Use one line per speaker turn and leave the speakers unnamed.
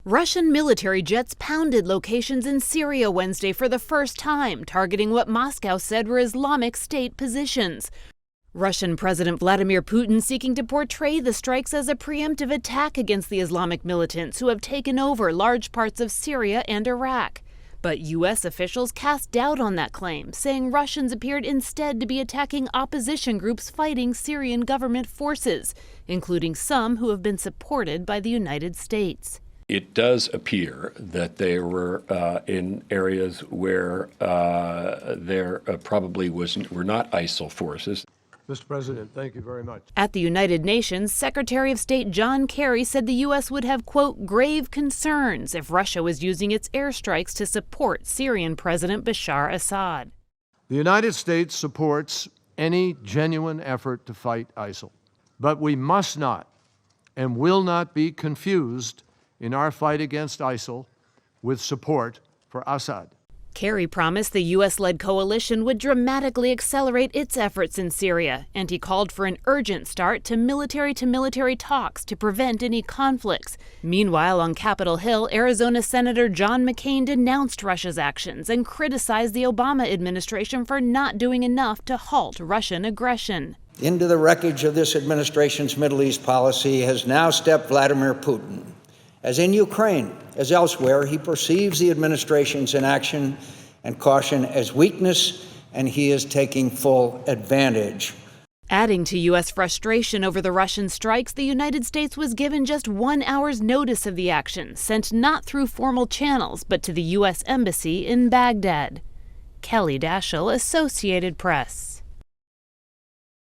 Russian military jets pounded locations in Syria Wednesday for the first time, targeting what Moscow said were Islamic State positions. Russian President Vladimir Putin seeking to portray the strikes as a preemptive attack against the Islamic militants who have taken over large parts of Syria and Iraq. But U.S. officials cast doubt on that claim, saying Russians appeared instead to be attacking opposition groups fighting Syrian government forces, including some who have been supported by the United States.
It does appear that they were in areas where there probably were not ISIL forces.
Mr. President, thank you very much.
At the United Nations, Secretary of State John Kerry said the U.S. would have, quote, grave concerns if Russia was using its airstrikes to support Syrian President Bashar Assad.
The United States supports any genuine effort to fight ISIL, but we must not and will not be confused in our fight against ISIL with support for Assad.
Kerry promised the U.S.-led coalition would dramatically accelerate its efforts in Syria, and he called for an urgent start to military talks to prevent any conflicts. Meanwhile, on Capitol Hill, Arizona Senator John McCain denounced Russia's actions and criticized the Obama administration for not doing enough to halt Russian aggression.
Into the wreckage of this administration's Middle East policy has now stepped Vladimir Putin. As in Ukraine, as elsewhere, he perceives the administration's inaction and caution as weakness, and he is taking full advantage.
Adding to U.S. frustration over the Russian strikes, the United States was given just 1 hour's notice of the action, sent not through formal channels, but to the U.S. Embassy in Baghdad. Kelly Daschle, Associated Press.